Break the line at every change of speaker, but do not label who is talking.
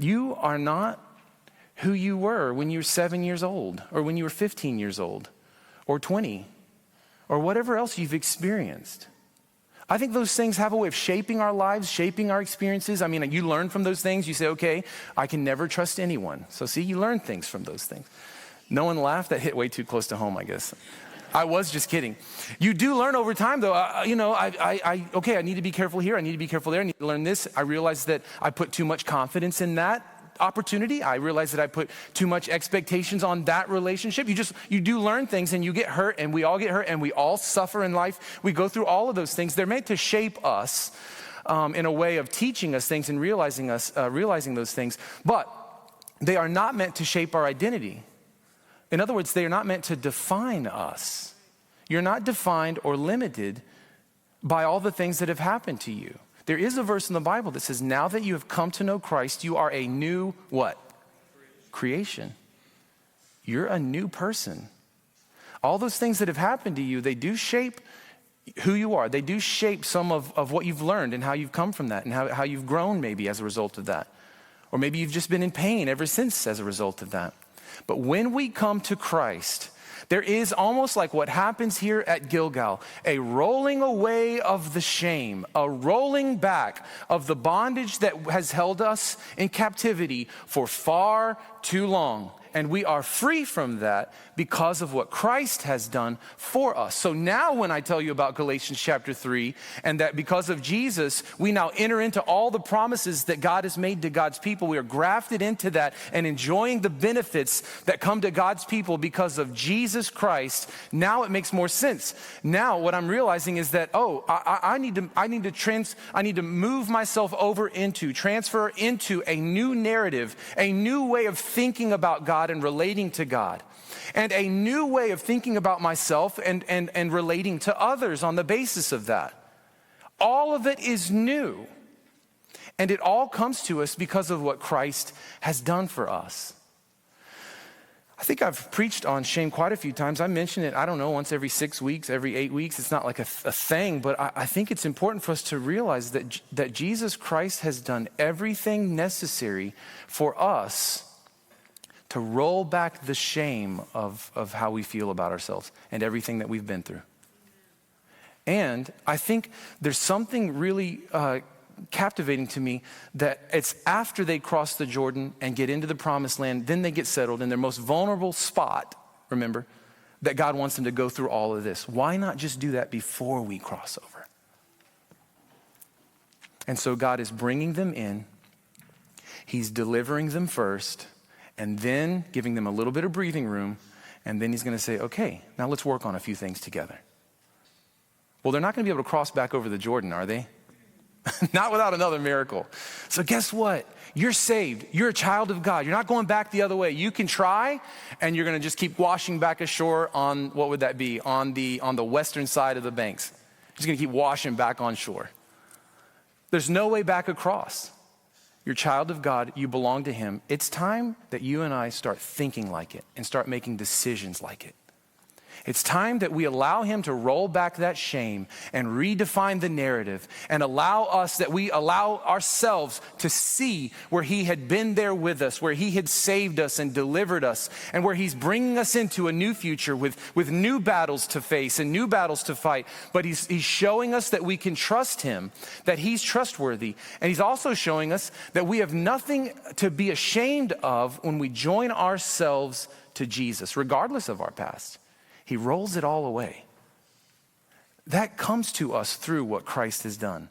You are not who you were when you were 7 years old, or when you were 15 years old, or 20, or whatever else you've experienced. I think those things have a way of shaping our lives, shaping our experiences. I mean, you learn from those things. You say, okay, I can never trust anyone. So see, you learn things from those things. No one laughed. That hit way too close to home, I guess. I was just kidding. You do learn over time, though. Okay, I need to be careful here. I need to be careful there. I need to learn this. I realized that I put too much confidence in that opportunity. I realized that I put too much expectations on that relationship. You do learn things, and you get hurt, and we all get hurt, and we all suffer in life. We go through all of those things. They're meant to shape us in a way of teaching us things and realizing those things. But they are not meant to shape our identity. In other words, they are not meant to define us. You're not defined or limited by all the things that have happened to you. There is a verse in the Bible that says, now that you have come to know Christ, you are a new what? Creation. You're a new person. All those things that have happened to you, they do shape who you are. They do shape some of what you've learned and how you've come from that and how you've grown maybe as a result of that. Or maybe you've just been in pain ever since as a result of that. But when we come to Christ, there is almost like what happens here at Gilgal, a rolling away of the shame, a rolling back of the bondage that has held us in captivity for far too long. And we are free from that because of what Christ has done for us. So now when I tell you about Galatians chapter 3, and that because of Jesus, we now enter into all the promises that God has made to God's people. We are grafted into that and enjoying the benefits that come to God's people because of Jesus Christ. Now it makes more sense. Now what I'm realizing is that, I need to move myself over into, transfer into a new narrative, a new way of thinking about God and relating to God, and a new way of thinking about myself and relating to others on the basis of that. All of it is new, and it all comes to us because of what Christ has done for us. I think I've preached on shame quite a few times. I mention it, I don't know, once every 6 weeks, every 8 weeks. It's not like a thing, but I think it's important for us to realize that Jesus Christ has done everything necessary for us to roll back the shame of how we feel about ourselves and everything that we've been through. And I think there's something really captivating to me that it's after they cross the Jordan and get into the promised land, then they get settled in their most vulnerable spot, remember, that God wants them to go through all of this. Why not just do that before we cross over? And so God is bringing them in. He's delivering them first, and then giving them a little bit of breathing room, and then he's going to say, okay, now let's work on a few things together. Well, they're not going to be able to cross back over the Jordan, are they? Not without another miracle. So guess what? You're saved. You're a child of God. You're not going back the other way. You can try, and you're going to just keep washing back ashore on, what would that be? On the western side of the banks. You're just going to keep washing back on shore. There's no way back across. You're a child of God, you belong to him. It's time that you and I start thinking like it and start making decisions like it. It's time that we allow him to roll back that shame and redefine the narrative and we allow ourselves to see where he had been there with us, where he had saved us and delivered us, and where he's bringing us into a new future with new battles to face and new battles to fight. But he's showing us that we can trust him, that he's trustworthy. And he's also showing us that we have nothing to be ashamed of when we join ourselves to Jesus, regardless of our past. He rolls it all away. That comes to us through what Christ has done.